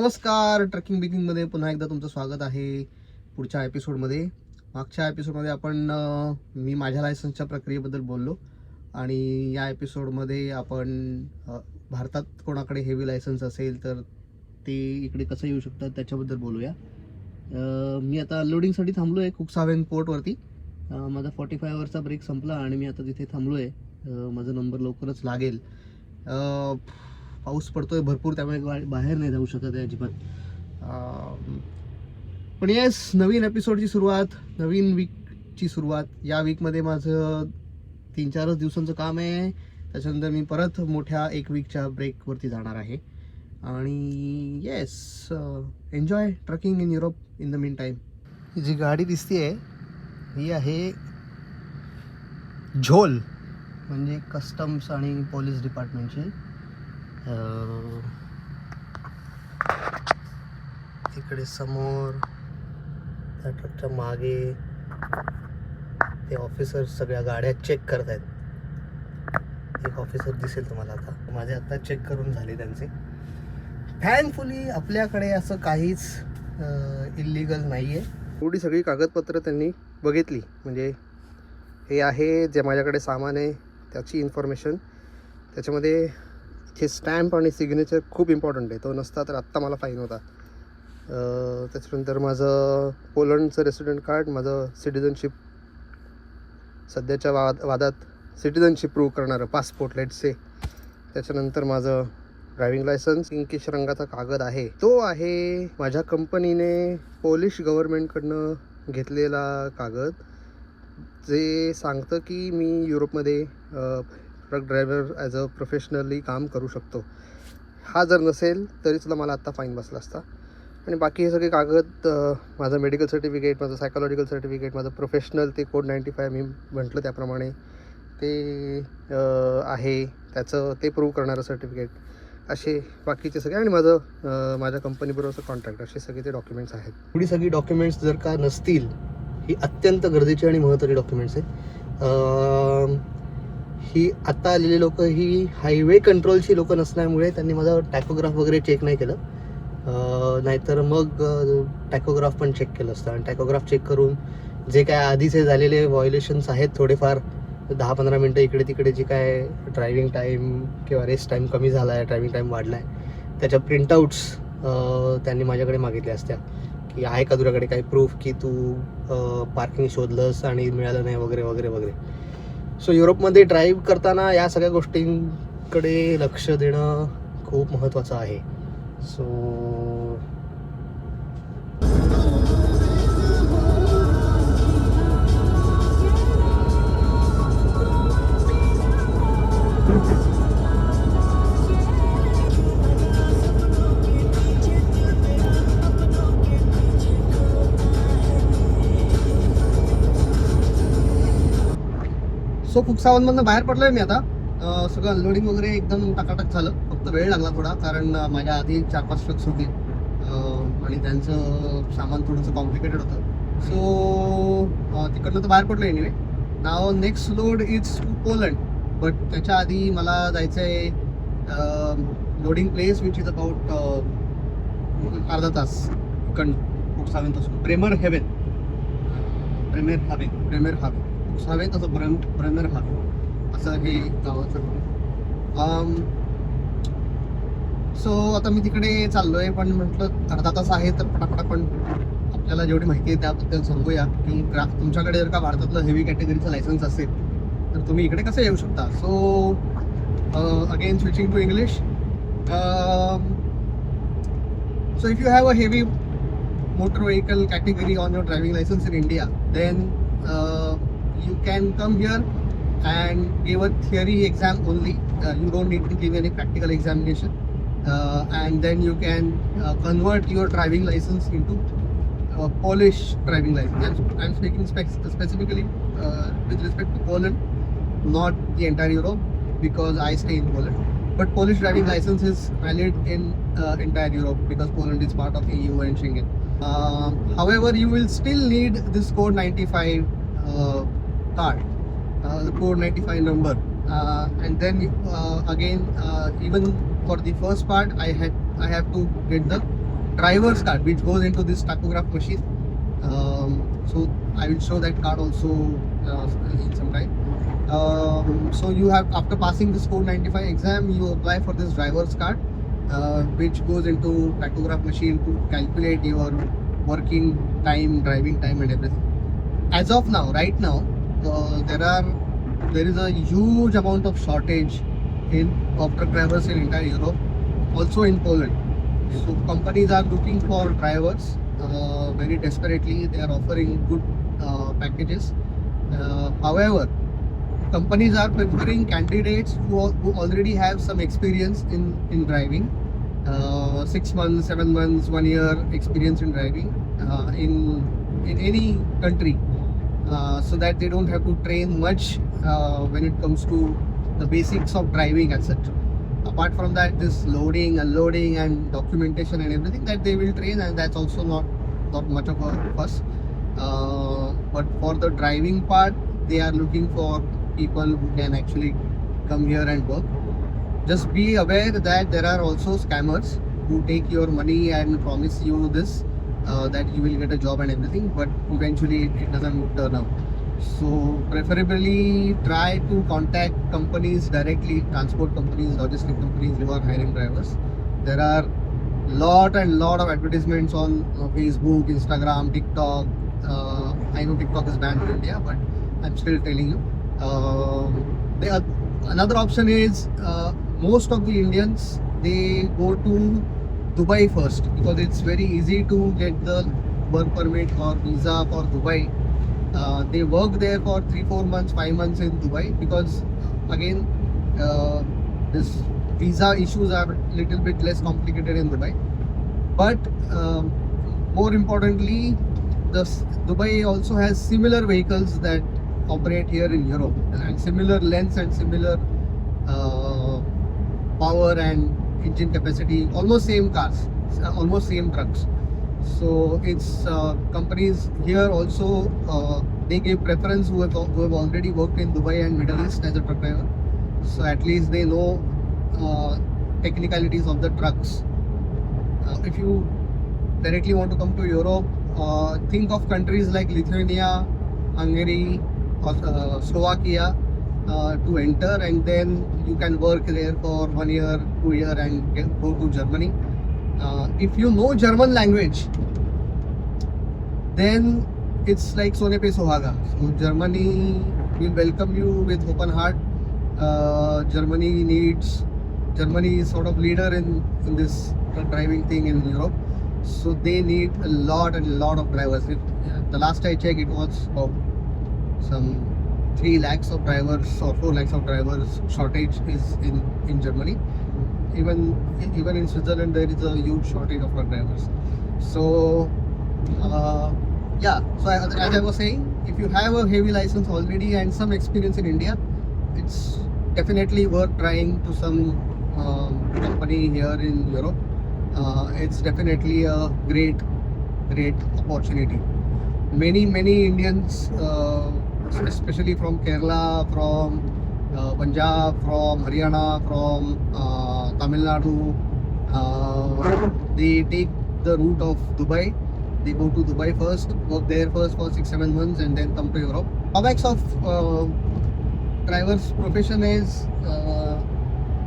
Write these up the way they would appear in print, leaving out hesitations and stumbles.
नमस्कार, ट्रकिंग बिकिंगमध्ये पुन्हा एकदा तुमचं स्वागत आहे. पुढच्या एपिसोडमध्ये मागच्या एपिसोडमध्ये आपण मी माझ्या लायसन्सच्या प्रक्रियेबद्दल बोललो आणि या एपिसोडमध्ये आपण भारतात कोणाकडे हेवी लायसन्स असेल तर ते इकडे कसं येऊ शकतात त्याच्याबद्दल बोलूया. मी आता अनलोडिंगसाठी थांबलो आहे कुकसावेन पोर्टवरती. माझा 45 ब्रेक संपला आणि मी आता तिथे थांबलो आहे. माझा नंबर लवकरच लागेल. पाऊस पडतोय भरपूर, त्यामुळे बाहेर नाही जाऊ शकत आहे अजिबात. पण येस, नवीन एपिसोडची सुरुवात, नवीन वीकची सुरुवात. या वीकमध्ये माझं 3-4 दिवसांचं काम आहे. त्याच्यानंतर मी परत मोठ्या 1 वीकच्या ब्रेकवरती जाणार आहे. आणि yes, enjoy trekking in Europe in the meantime. ही जी गाडी दिसते आहे ही आहे झोल, म्हणजे कस्टम्स आणि पोलीस डिपार्टमेंटची. इकडे समोर त्या ट्रकच्या मागे ते ऑफिसर सगळ्या गाड्या चेक करत आहेत. एक ऑफिसर दिसेल तुम्हाला आता. माझे आता चेक करून झाले त्यांचे. थँकफुली आपल्याकडे असं काहीच इल्लीगल नाही आहे. एवढी सगळी कागदपत्र त्यांनी बघितली. म्हणजे हे आहे जे माझ्याकडे सामान आहे त्याची इन्फॉर्मेशन. त्याच्यामध्ये हे स्टॅम्प आणि सिग्नेचर खूप इम्पॉर्टंट आहे. तो नसता तर आत्ता मला फाईन होता. त्याच्यानंतर माझं पोलंडचं रेसिडेंट कार्ड, माझं सिटिझनशिप, सध्याच्या वादात सिटिझनशिप प्रूव्ह करणारं पासपोर्ट लेट्स से. त्याच्यानंतर माझं ड्रायव्हिंग लायसन्स, पिंकिश रंगाचा कागद आहे. तो आहे माझ्या कंपनीने पोलिश गव्हर्नमेंटकडनं घेतलेला कागद, जे सांगतं की मी युरोपमध्ये truck driver as a professionally काम करू शकतो. हा जर नसेल तरीसुद्धा मला आत्ता फाईन बसला असता. आणि बाकी हे सगळे कागद, माझं मेडिकल सर्टिफिकेट, माझं सायकोलॉजिकल सर्टिफिकेट, माझं प्रोफेशनल ते कोड 95 मी म्हटलं त्याप्रमाणे ते आहे, त्याचं ते प्रूव्ह करणारं सर्टिफिकेट, असे बाकीचे सगळे, आणि माझ्या कंपनीबरोबरचं कॉन्ट्रॅक्ट, असे सगळे ते डॉक्युमेंट्स आहेत. एवढी सगळी डॉक्युमेंट्स जर का नसतील, ही अत्यंत गरजेची आणि महत्त्वाची डॉक्युमेंट्स आहेत. ही आत्ता आलेली लोक ही हायवे कंट्रोलची लोकं नसल्यामुळे त्यांनी माझा टॅकोग्राफ वगैरे चेक नाही केलं. नाहीतर मग टॅकोग्राफ पण चेक केलं असतं. आणि टॅकोग्राफ चेक करून जे काय आधीचे झालेले व्हायोलेशन्स आहेत थोडेफार, 10-15 मिनटं इकडे तिकडे जी काय ड्रायव्हिंग टाईम किंवा रेस्ट टाईम कमी झाला आहे, ड्रायव्हिंग टाईम वाढला आहे, त्याच्या प्रिंटआउट्स त्यांनी माझ्याकडे मागितल्या असत्या की आहे का तुझ्याकडे काही प्रूफ की तू पार्किंग शोधलंस आणि मिळालं नाही वगैरे वगैरे वगैरे. सो युरोपमध्ये ड्राईव्ह करताना या सगळ्या गोष्टींकडे लक्ष देणं खूप महत्त्वाचं आहे. सो कुकसावनमधनं बाहेर पडलोय मी आता. सगळं अनलोडिंग वगैरे एकदम टकाटक झालं. फक्त वेळ लागला थोडा, कारण माझ्या आधी 4-5 ट्रक्स होते आणि त्यांचं सामान थोडंसं कॉम्प्लिकेटेड होतं. सो तिकडनं तर बाहेर पडलो anyway. Now next load is to Poland, but त्याच्या आधी मला जायचं आहे loading place which is about अर्धा तास कुकसावेनपासून. ब्रेमर हेवेन तसं ब्रेमर हावे असं हे गावाचं. सो आता मी तिकडे चाललो आहे, पण म्हटलं अर्धा तास आहे तर पटापट आपण आपल्याला जेवढी माहिती आहे त्याबद्दल सांगूया की तुमच्याकडे जर का भारतातलं हेवी कॅटेगरीचं लायसन्स असेल तर तुम्ही इकडे कसं येऊ शकता. So again switching to English. So if you have a heavy motor vehicle category on your driving license in India, then you can come here and give a theory exam only. You don't need to give any practical examination, and then you can convert your driving license into Polish driving license. I'm speaking specifically with respect to Poland, not the entire Europe, because I stay in Poland. But Polish driving license is valid in entire Europe because Poland is part of EU and Schengen. However, you will still need this code 95 card, the code 95 number, and then again even for the first part I have to get the driver's card which goes into this tachograph machine. So I will show that card also in some time. So you have, after passing this 495 exam, you apply for this driver's card, which goes into tachograph machine to calculate your working time, driving time, and everything. As of now, right now, there is a huge amount of shortage of truck drivers in entire Europe, also in Poland. So companies are looking for drivers very desperately. They are offering good packages. However, companies are preferring candidates who already have some experience in driving, 6 months, 7 months, 1 year experience in driving in any country, so that they don't have to train much when it comes to the basics of driving as such. Apart from that, this loading, unloading, and documentation and everything, that they will train, and that's also not much of a fuss. But for the driving part, they are looking for people who can actually come here and work. Just be aware that there are also scammers who take your money and promise you this, that you will get a job and everything, but eventually it doesn't turn out. So preferably try to contact companies directly, transport companies, logistic companies who are hiring drivers. There are lot of advertisements on Facebook, Instagram, TikTok. I know TikTok is banned in India, but I'm still telling you. Another option is, most of the Indians, they go to Dubai first, because it's very easy to get the work permit or visa for Dubai. They work there for 3-4 months, 5 months in Dubai, because again, this visa issues are a little bit less complicated in Dubai. But more importantly, Dubai also has similar vehicles that operate here in Europe, and similar lengths and similar power and engine capacity, almost same cars, almost same trucks. So it's companies here also, they give preference who have already worked in Dubai and Middle East as a truck driver. So at least they know technicalities of the trucks. If you directly want to come to Europe, think of countries like Lithuania, Hungary, or Slovakia to enter, and then you can work there for 1 year, 2 years, and go to Germany. If you know German language, then it's like Sone Pe Sohaga. So Germany will welcome you with open heart. Germany is sort of leader in this driving thing in Europe. So they need a lot of drivers. The last I checked, it was about some 3 lakhs of drivers or 4 lakhs of drivers shortage is in Germany. Even in Switzerland, there is a huge shortage of truck drivers. So yeah, so as I was saying, if you have a heavy license already and some experience in India, it's definitely worth trying to some company here in Europe. It's definitely a great opportunity. Many Indians, especially from Kerala, from Punjab, from Haryana, from Tamil Nadu, they take the route of Dubai. They go to Dubai first, work there first for 6-7 months, and then come to Europe. Drawbacks of driver's profession is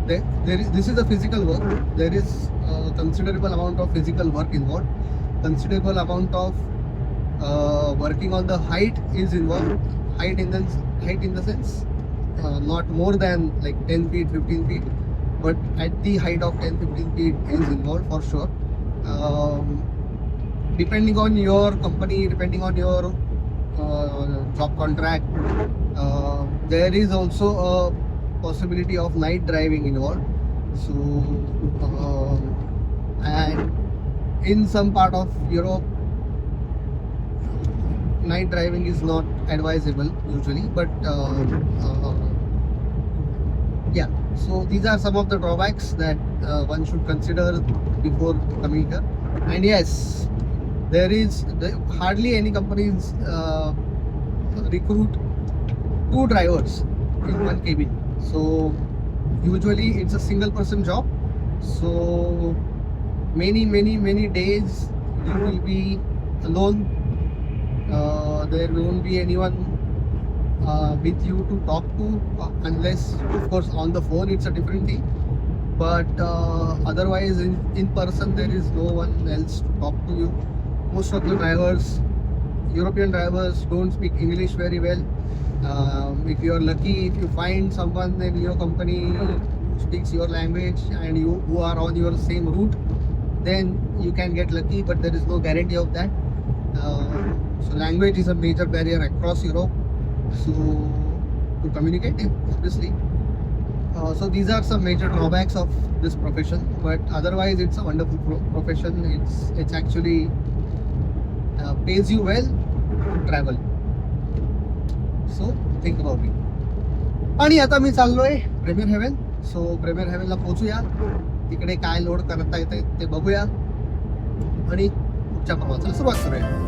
this is a physical work. There is a considerable amount of physical work involved. Considerable amount of working on the height is involved. Height in the sense, not more than like 10 feet, 15 feet, but at the height of 10-15 feet is involved for sure. Depending on your company, depending on your job contract, there is also a possibility of night driving involved. So and in some part of Europe, night driving is not advisable usually, but yeah, so these are some of the drawbacks that one should consider before coming here. And yes, hardly any companies recruit 2 drivers in one cabin. So usually it's a single person job. So many days you will be alone. There won't be anyone with you to talk to, unless of course on the phone it's a different thing, but otherwise in person there is no one else to talk to you. Most of the drivers, European drivers, don't speak English very well. If you are lucky, if you find someone in your company who speaks your language and you who are on your same route, then you can get lucky, but there is no guarantee of that. So language is a major barrier across Europe, so to communicate, obviously. So these are some major drawbacks of this profession, but otherwise it's a wonderful profession. It's actually pays you well to travel. So think about it. आणि आता मी चाललोय premier haven. सो premier हेवनला पोहोचूया. तिकडे काय load करता येते ते बघूया आणि पुढच्या प्रवासाला सुरुवात करूया.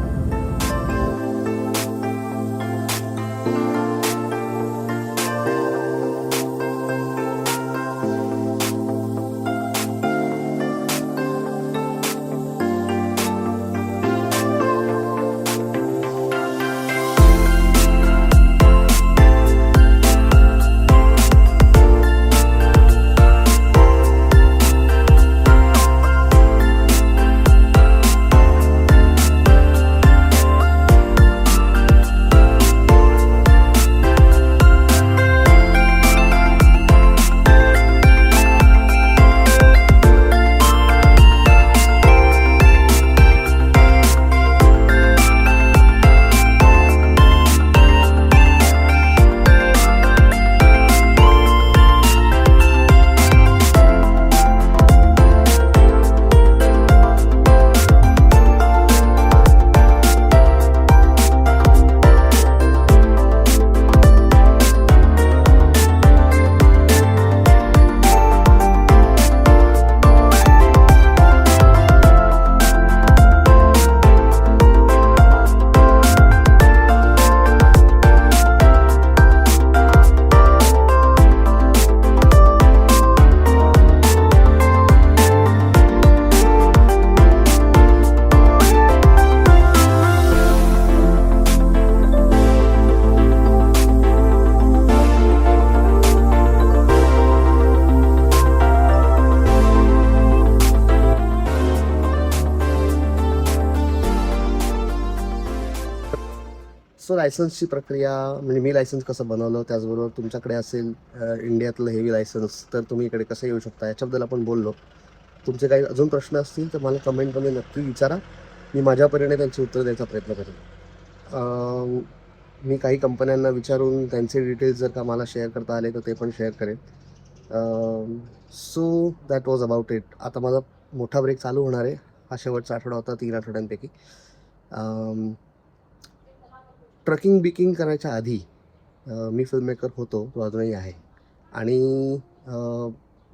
सो लायसन्सची प्रक्रिया म्हणजे मी लायसन्स कसं बनवलं, त्याचबरोबर तुमच्याकडे असेल इंडियातलं हेवी लायसन्स, तर तुम्ही इकडे कसं येऊ शकता याच्याबद्दल आपण बोललो. तुमचे काही अजून प्रश्न असतील तर मला कमेंटमध्ये नक्की विचारा. मी माझ्यापरीने त्यांची उत्तर द्यायचा प्रयत्न करेन. मी काही कंपन्यांना विचारून त्यांचे डिटेल्स जर का मला शेअर करता आले तर ते पण शेअर करेन. So that was about it. आता माझा मोठा ब्रेक चालू होणार आहे. हा शेवटचा आठवडा होता 3 आठवड्यांपैकी. ट्रकिंग बिकिंग करायच्या आधी मी फिल्म मेकर होतो, तो अजूनही आहे. आणि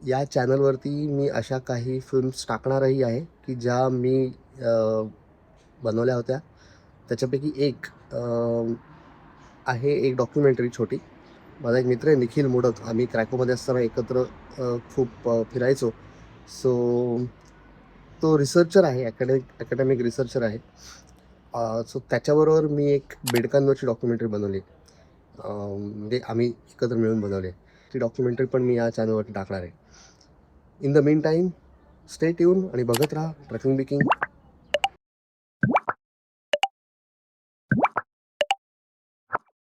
या चॅनलवरती मी अशा काही फिल्म्स टाकणारही आहे की ज्या मी बनवल्या होत्या. त्याच्यापैकी एक आहे एक डॉक्युमेंटरी छोटी. माझा एक मित्र आहे निखिल मोडक, आम्ही क्रॅकोमध्ये असताना एकत्र खूप फिरायचो. सो तो रिसर्चर आहे, अकॅडमिक रिसर्चर आहे. सो त्याच्याबरोबर मी एक बेडकांवरची डॉक्युमेंटरी बनवली, म्हणजे आम्ही एकत्र मिळून बनवली. ती डॉक्युमेंटरी पण मी या चॅनलवरती टाकणार आहे. इन the mean time stay tune आणि बघत राहा ट्रकिंग बिकिंग.